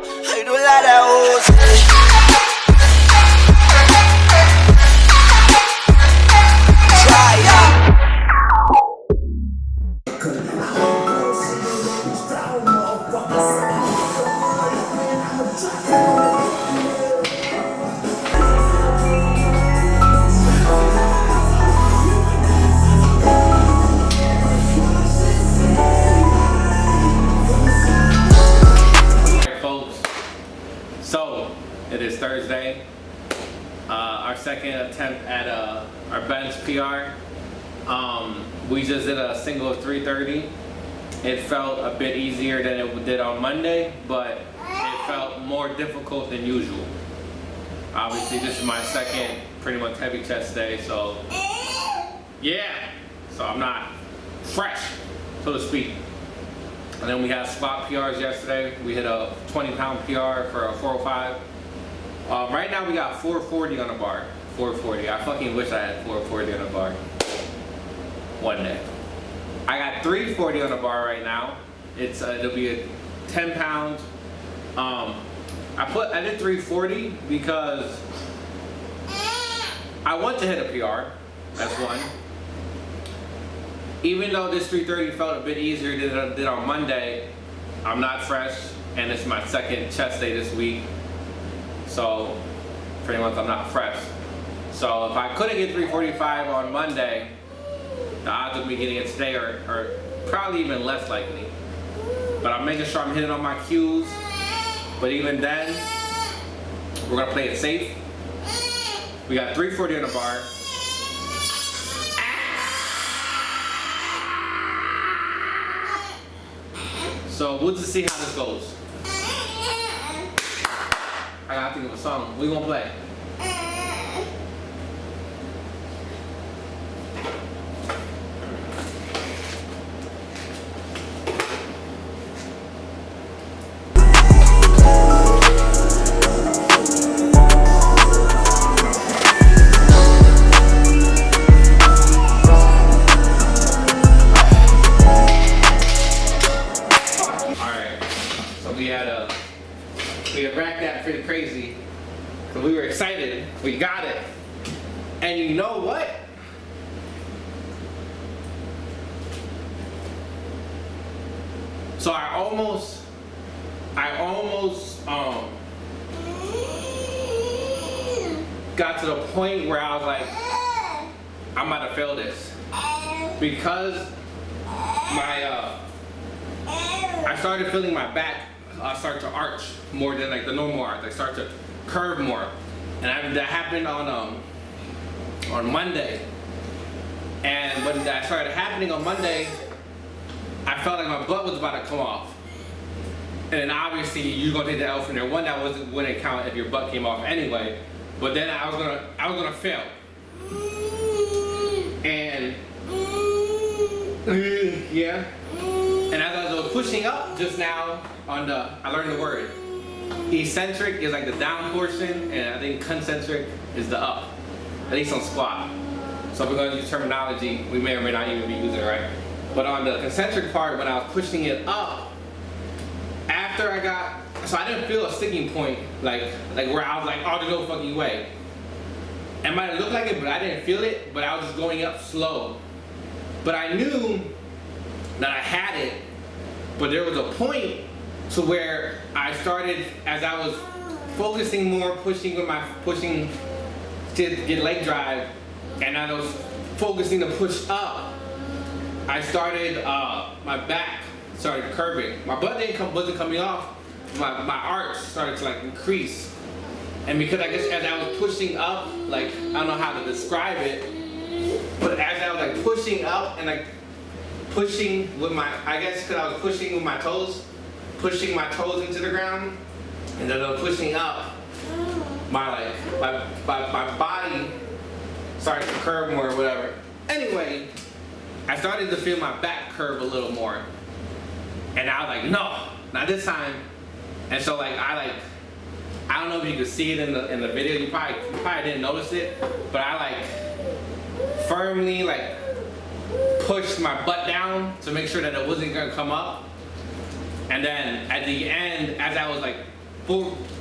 I do lot of hoes. So, it is Thursday, our second attempt at our bench PR. We just did a single of 330. It felt a bit easier than it did on Monday, but it felt more difficult than usual. Obviously, this is my second pretty much heavy chest day, so yeah, so I'm not fresh, so to speak. And then we had squat PRs yesterday. We hit a 20-pound PR for a 405. Right now we got 440 on the bar. 440. I fucking wish I had 440 on the bar. One day. I got 340 on the bar right now. It'll be a 10 pounds. I did 340 because I want to hit a PR. That's one. Even though this 330 felt a bit easier than it did on Monday, I'm not fresh, and it's my second chest day this week. So, pretty much I'm not fresh. So if I couldn't get 345 on Monday, the odds of me getting it today are probably even less likely. But I'm making sure I'm hitting on my cues. But even then, we're gonna play it safe. We got 340 on the bar. So we'll just see how this goes. I gotta think of a song. We gonna play. We had racked that pretty crazy, because we were excited. We got it. And you know what? So I almost got to the point where I was like, I'm about to fail this. Because I started feeling my back start to arch more than like the normal arch. I start to curve more, and that happened on Monday. And when that started happening on Monday, I felt like my butt was about to come off. And then obviously you're gonna take the L from there. One, that wouldn't count if your butt came off anyway. But then I was gonna fail. And yeah. And as I was pushing up just now I learned the word. Eccentric is like the down portion, and I think concentric is the up. At least on squat. So if we're going to use terminology, we may or may not even be using it right. But on the concentric part, when I was pushing it up, after so I didn't feel a sticking point, like where I was like, oh, there's no fucking way. It might have looked like it, but I didn't feel it, but I was just going up slow. But I knew that I had it, but there was a point to where I started, as I was focusing more, pushing to get leg drive, and I was focusing to push up, I started, my back started curving. My butt wasn't coming off, my arch started to like increase. And because I guess as I was pushing up, like, I don't know how to describe it, but as I was like pushing up and like pushing with I guess because I was pushing with my toes, pushing my toes into the ground, and then I was pushing up, my body started to curve more or whatever. Anyway, I started to feel my back curve a little more. And I was like, no, not this time. And so I don't know if you could see it in the video, you probably didn't notice it, but I firmly pushed my butt down to make sure that it wasn't gonna come up. And then at the end, as I was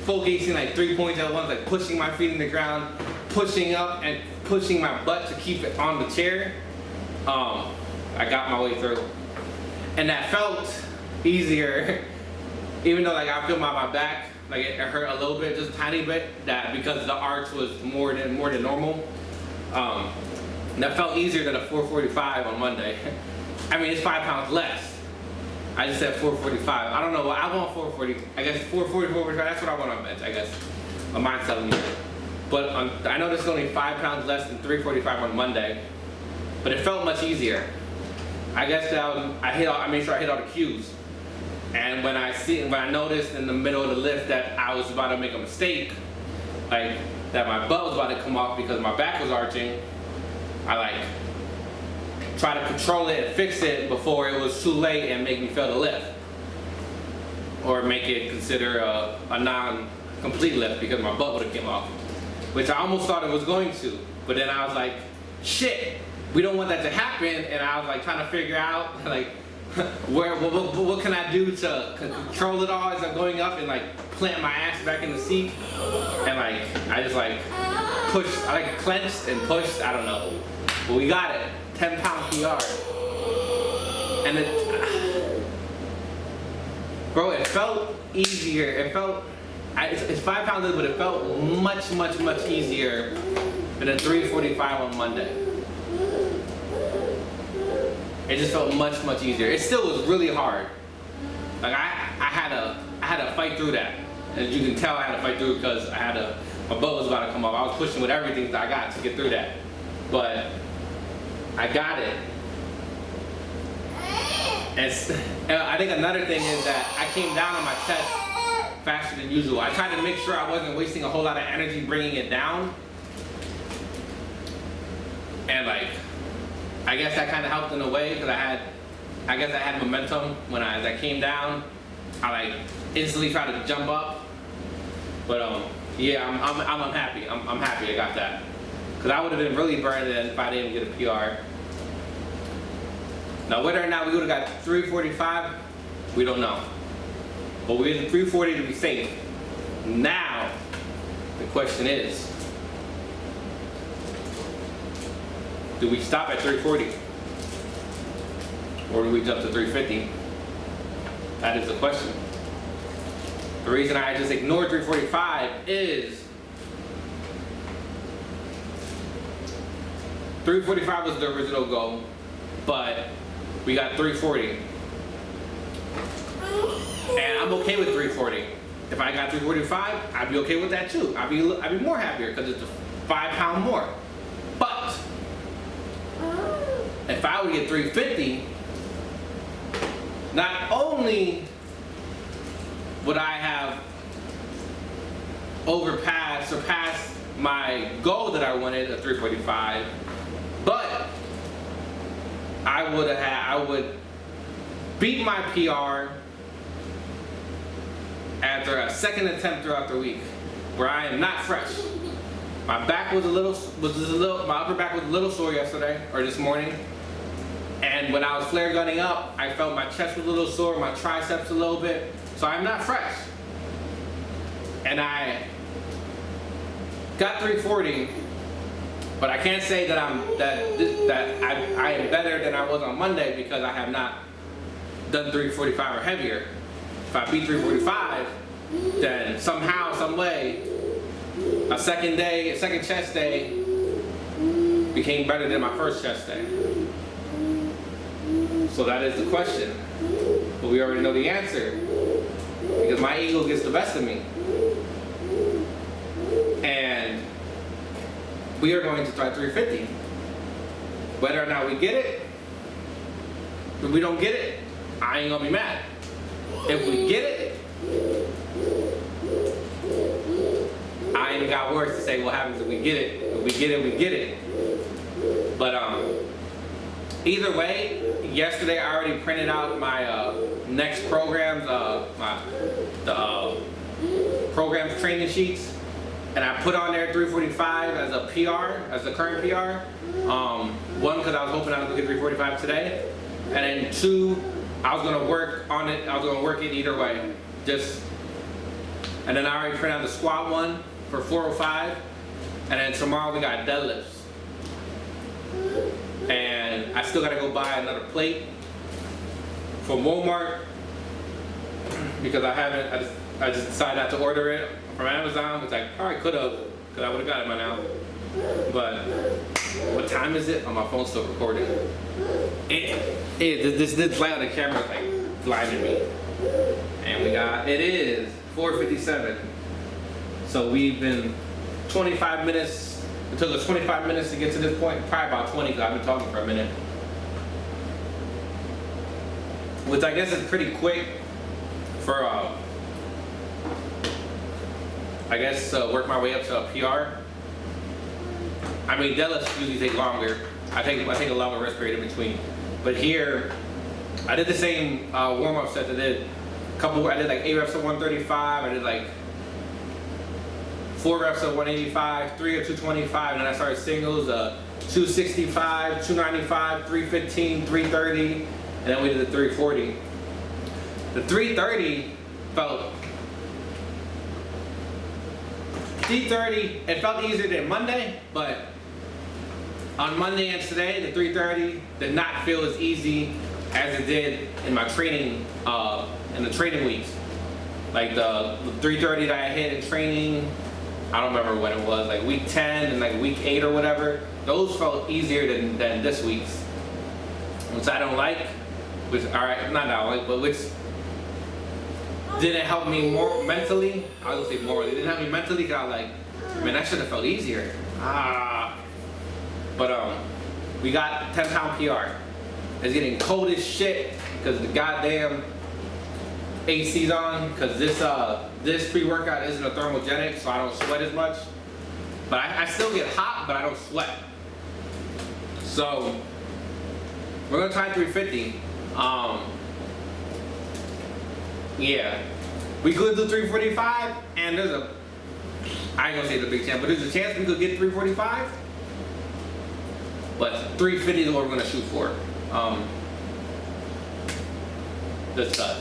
focusing like 3 points at once, like pushing my feet in the ground, pushing up and pushing my butt to keep it on the chair. I got my way through. And that felt easier, even though like I feel my back, like it hurt a little bit, just a tiny bit, that because the arch was more than normal. That felt easier than a 445 on Monday. I mean, it's 5 pounds less. I just said 445. I don't know what I want 440. I guess 440, 445. That's what I want on bench. I guess my mind's telling me. But I know this is only 5 pounds less than 345 on Monday, but it felt much easier. I guess that I made sure I hit all the cues. And when I noticed in the middle of the lift that I was about to make a mistake, like that my butt was about to come off because my back was arching, I like try to control it and fix it before it was too late and make me fail the lift, or make it consider a non-complete lift because my butt would have came off, which I almost thought it was going to. But then I was like, shit, we don't want that to happen. And I was like trying to figure out like what can I do to control it all as I'm going up and like plant my ass back in the seat, and like I just like pushed, I like clenched and pushed, I don't know, but we got it. 10-pound PR, and bro, it felt easier. It felt, it's 5 pounds, but it felt much easier than a 345 on Monday. It just felt much easier. It still was really hard. Like I had to fight through that. As you can tell, I had to fight through because my butt was about to come off. I was pushing with everything that I got to get through that. But I got it. And I think another thing is that I came down on my chest faster than usual. I tried to make sure I wasn't wasting a whole lot of energy bringing it down. And like, I guess that kind of helped in a way because I guess I had momentum when as I came down. I like instantly tried to jump up. But yeah, I'm happy. I'm happy I got that. Because I would have been really burned if I didn't get a PR. Now whether or not we would have got 345, we don't know. But we did 340 to be safe. Now, the question is, do we stop at 340? Or do we jump to 350? That is the question. The reason I just ignored 345 is 345 was the original goal, but we got 340. And I'm okay with 340. If I got 345, I'd be okay with that too. I'd be more happier because it's a 5 pound more. But if I would get 350, not only would I have surpassed my goal that I wanted at 345, but I would beat my PR after a second attempt throughout the week, where I am not fresh. My back was my upper back was a little sore yesterday or this morning, and when I was flare gunning up, I felt my chest was a little sore, my triceps a little bit. So I'm not fresh, and I got 340. But I can't say that I am better than I was on Monday because I have not done 345 or heavier. If I beat 345, then somehow, some way, a second chest day became better than my first chest day. So that is the question. But we already know the answer because my ego gets the best of me. And we are going to try 350. Whether or not we get it, if we don't get it, I ain't gonna be mad. If we get it, I ain't got words to say what happens if we get it. If we get it, we get it. But either way, yesterday I already printed out my next programs, the programs training sheets. And I put on there 345 as a PR, as the current PR. One, because I was hoping I was going to get 345 today. And then two, I was going to work on it. I was going to work it either way. Just And then I already printed out the squat one for 405. And then tomorrow we got deadlifts. And I still gotta go buy another plate from Walmart because I just decided not to order it from Amazon, which I probably could have, because I would have got it by now. But what time is it? Oh, my phone's still recording. This light on the camera is like blinding me. And it is 4:57. So we've been 25 minutes. It took us 25 minutes to get to this point. Probably about 20 because I've been talking for a minute. Which I guess is pretty quick for, work my way up to a PR. I mean, deadlifts usually take longer. I take a longer rest period in between. But here, I did the same warm-up set I did. I did like 8 reps at 135. I did like 4 reps at 185, 3 at 225, and then I started singles, 265, 295, 315, 330, and then we did the 340. The 330 it felt easier than Monday, but on Monday and today, the 330 did not feel as easy as it did in my training, in the training weeks. Like the 330 that I hit in training, I don't remember when it was, like week 10 and like week 8 or whatever. Those felt easier than this week's, which I don't like. Which which didn't help me more mentally. I was gonna say more. It didn't help me mentally because I was like, man, that should have felt easier. But we got 10-pound PR. It's getting cold as shit because the goddamn AC's on. Because this pre-workout isn't a thermogenic, so I don't sweat as much. But I still get hot, but I don't sweat. So we're gonna try 350. Yeah, we could do 345, and I ain't gonna say it's a big chance, but there's a chance we could get 345. But 350 is what we're gonna shoot for. This stuff.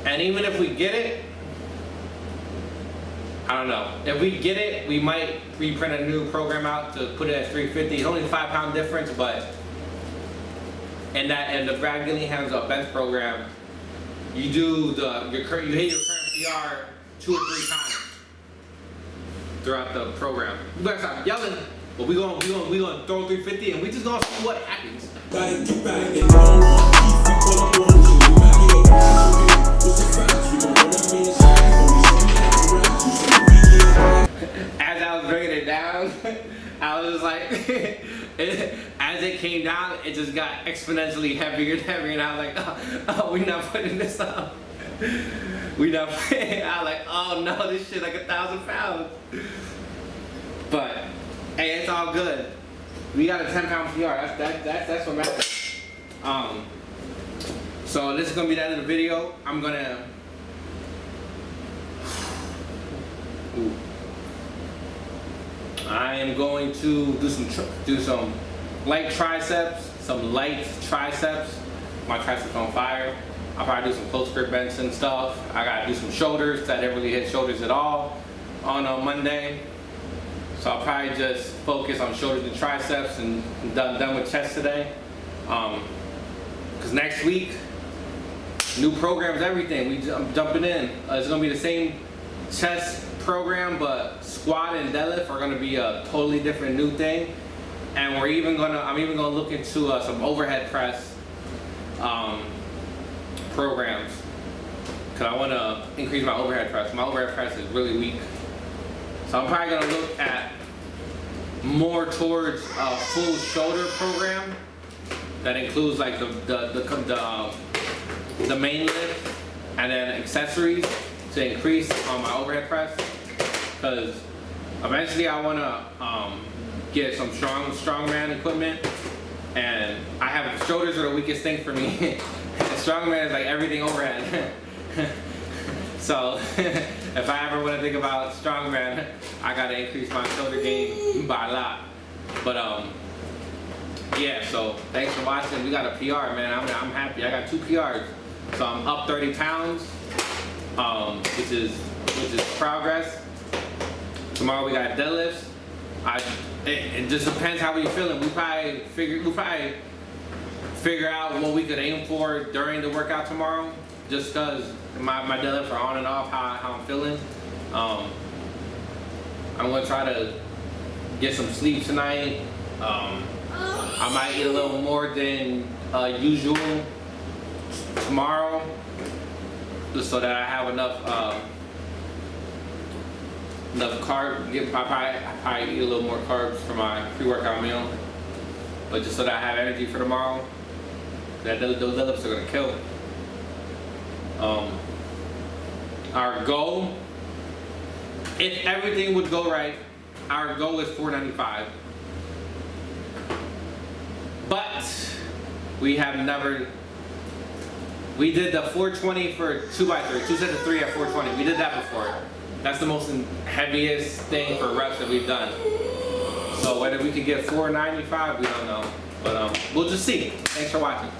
And even if we get it, I don't know. If we get it, we might reprint a new program out to put it at 350. It's only a 5-pound difference, but in the Brad Gillingham's bench program, you do you hit your current PR 2 or 3 times throughout the program. You better stop yelling, but we gonna throw 350 and we just gonna see what happens. As I was bringing it down, I was just like, as it came down, it just got exponentially heavier and heavier, and I was like, oh, we're not putting this up. I was like, oh no, this shit like 1,000 pounds. But hey, it's all good. We got a 10-pound PR. That's what matters. So this is gonna be the end of the video. I'm gonna. I am going to do some light triceps, My triceps on fire. I'll probably do some close grip bench and stuff. I gotta do some shoulders. I didn't really hit shoulders at all on Monday. So I'll probably just focus on shoulders and triceps and done with chest today. Cause next week, new programs, everything. I'm jumping in. It's gonna be the same chest program, but squat and deadlift are gonna be a totally different new thing. And I'm even gonna look into some overhead press programs, cause I wanna increase my overhead press. My overhead press is really weak, so I'm probably gonna look at more towards a full shoulder program that includes like the main lift and then accessories to increase on my overhead press. Cause eventually I wanna get some strongman equipment, and I have shoulders are the weakest thing for me. Strongman is like everything overhead. So if I ever want to think about strongman, I gotta increase my shoulder game by a lot. But yeah. So thanks for watching. We got a PR, man. I'm happy. I got 2 PRs, so I'm up 30 pounds. which is progress. Tomorrow we got deadlifts. It just depends how we feeling. We'll probably figure out what we could aim for during the workout tomorrow, just because my deadlifts are on and off how I'm feeling. I'm gonna try to get some sleep tonight. I might eat a little more than usual tomorrow, just so that I have enough carbs. I probably eat a little more carbs for my pre-workout meal, but just so that I have energy for tomorrow. Those deadlifts are gonna kill. Our goal, if everything would go right, our goal is 495. But we have never. We did the 420 for 2x3, 2 sets of 3 at 420. We did that before. That's the most heaviest thing for reps that we've done. So whether we could get 495, we don't know. But we'll just see. Thanks for watching.